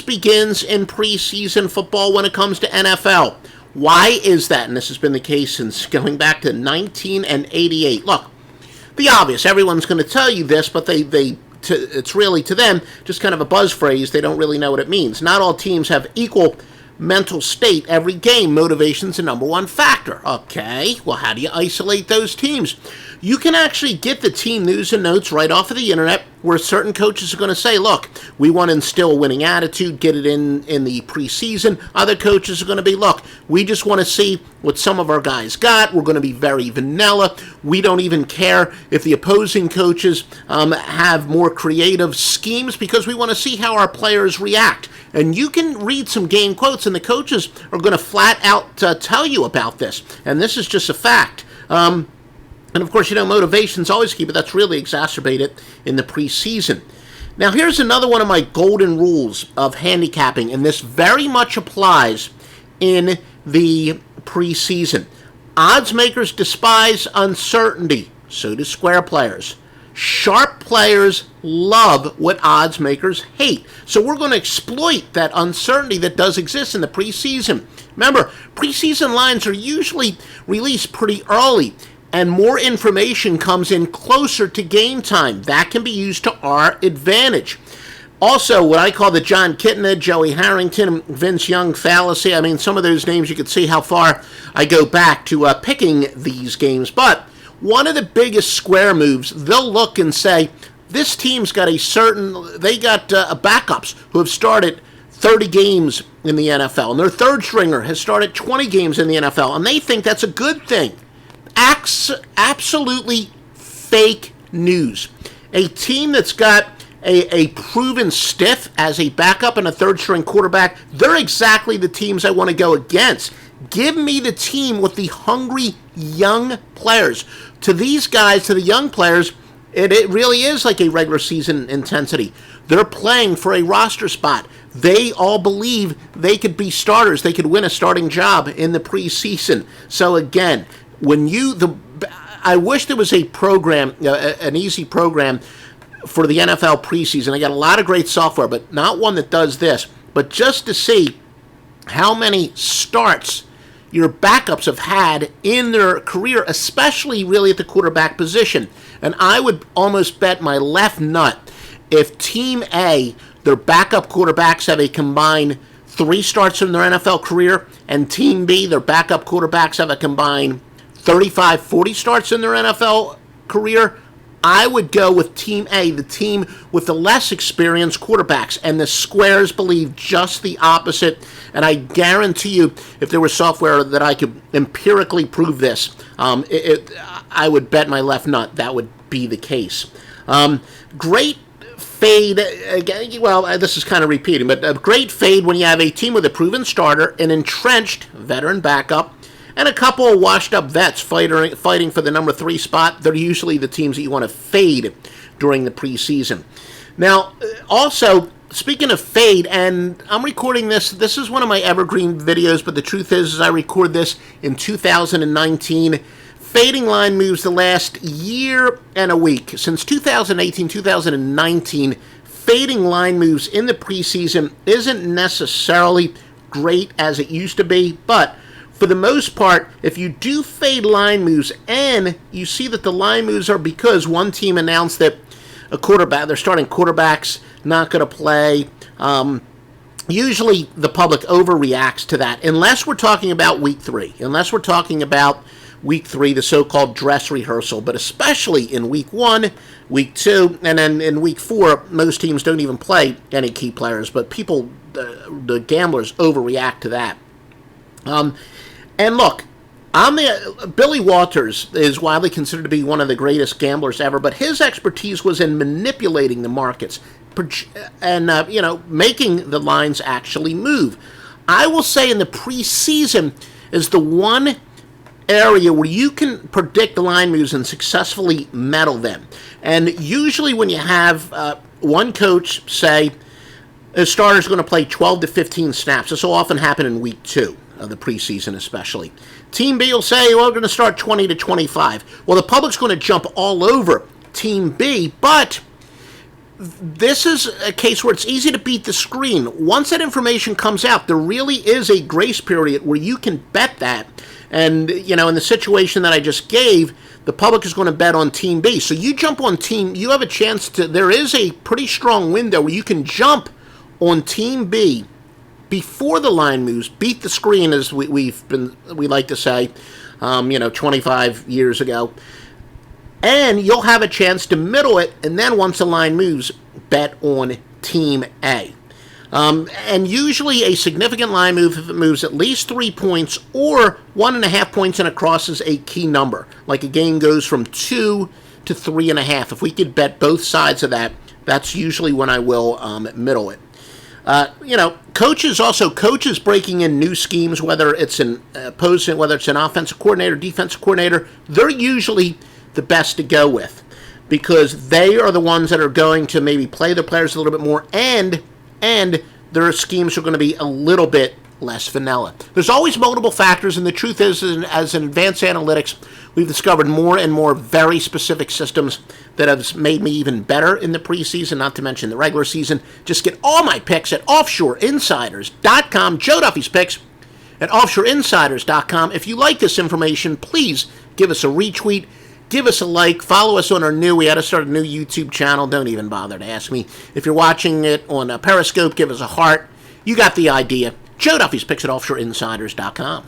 begins in preseason football when it comes to NFL. Why is that? And this has been the case since going back to 1988. Look, the obvious, everyone's going to tell you this, but it's really, to them, just kind of a buzz phrase. They don't really know what it means. Not all teams have equal mental state every game. Motivation's the number one factor. Okay, well, how do you isolate those teams? You can actually get the team news and notes right off of the internet, where certain coaches are going to say, look, we want to instill a winning attitude, get it in the preseason. Other coaches are going to be, look, we just want to see what some of our guys got. We're going to be very vanilla. We don't even care if the opposing coaches have more creative schemes, because we want to see how our players react. And you can read some game quotes, and the coaches are going to flat out tell you about this. And this is just a fact. And of course, motivation's always key, but that's really exacerbated in the preseason. Now, here's another one of my golden rules of handicapping, and this very much applies in the preseason. Odds makers despise uncertainty. So do square players. Sharp players love what odds makers hate. So we're going to exploit that uncertainty that does exist in the preseason. Remember, preseason lines are usually released pretty early, and more information comes in closer to game time. That can be used to our advantage. Also, what I call the John Kitna, Joey Harrington, Vince Young fallacy. I mean, some of those names, you can see how far I go back to picking these games. But one of the biggest square moves, they'll look and say, this team's got they got backups who have started 30 games in the NFL, and their third stringer has started 20 games in the NFL, and they think that's a good thing. Absolutely fake news. A team that's got a proven stiff as a backup and a third-string quarterback, they're exactly the teams I want to go against. Give me the team with the hungry young players. To these guys, to the young players, it really is like a regular season intensity. They're playing for a roster spot. They all believe they could be starters. They could win a starting job in the preseason. So again, I wish there was a program, an easy program for the NFL preseason. I got a lot of great software, but not one that does this. But just to see how many starts your backups have had in their career, especially really at the quarterback position. And I would almost bet my left nut if Team A, their backup quarterbacks have a combined 3 starts in their NFL career, and Team B, their backup quarterbacks have a combined 35, 40 starts in their NFL career, I would go with Team A, the team with the less experienced quarterbacks. And the squares believe just the opposite. And I guarantee you, if there was software that I could empirically prove this, I would bet my left nut that would be the case. Great fade, well, this is kind of repeating, but a great fade when you have a team with a proven starter, an entrenched veteran backup, and a couple of washed-up vets fighting for the number 3 spot. They're usually the teams that you want to fade during the preseason. Now, also, speaking of fade, and I'm recording this is one of my evergreen videos, but the truth is I record this in 2019. Fading line moves the last year and a week. Since 2018, 2019, fading line moves in the preseason isn't necessarily great as it used to be, but for the most part, if you do fade line moves and you see that the line moves are because one team announced that their starting quarterback's not going to play, usually the public overreacts to that, unless we're talking about week 3. Unless we're talking about week 3, the so-called dress rehearsal, but especially in week 1, week 2, and then in week 4, most teams don't even play any key players, but people, the gamblers, overreact to that. And look, Billy Walters is widely considered to be one of the greatest gamblers ever, but his expertise was in manipulating the markets and, making the lines actually move. I will say in the preseason is the one area where you can predict the line moves and successfully meddle them. And usually when you have one coach say a starter's going to play 12 to 15 snaps, this will often happen in week 2. Of the preseason especially. Team B will say, well, we're going to start 20 to 25. Well, the public's going to jump all over Team B, but this is a case where it's easy to beat the screen. Once that information comes out, there really is a grace period where you can bet that. And, in the situation that I just gave, the public is going to bet on Team B. So you jump on you have a chance there is a pretty strong window where you can jump on Team B before the line moves, beat the screen, as we like to say, 25 years ago. And you'll have a chance to middle it, and then once the line moves, bet on Team A. And usually a significant line move, if it moves at least 3 points or 1.5 points and across, is a key number. Like a game goes from 2 to 3.5. If we could bet both sides of that, that's usually when I will middle it. Coaches breaking in new schemes, whether it's an offensive coordinator, defensive coordinator, they're usually the best to go with, because they are the ones that are going to maybe play their players a little bit more, and their schemes are going to be a little bit less vanilla. There's always multiple factors, and the truth is, as in advanced analytics, we've discovered more and more very specific systems that have made me even better in the preseason, not to mention the regular season. Just get all my picks at offshoreinsiders.com. Joe Duffy's picks at offshoreinsiders.com. If you like this information, please give us a retweet. Give us a like. Follow us on we had to start a new YouTube channel. Don't even bother to ask me. If you're watching it on Periscope, give us a heart. You got the idea. Joe Duffy's picks at offshoreinsiders.com.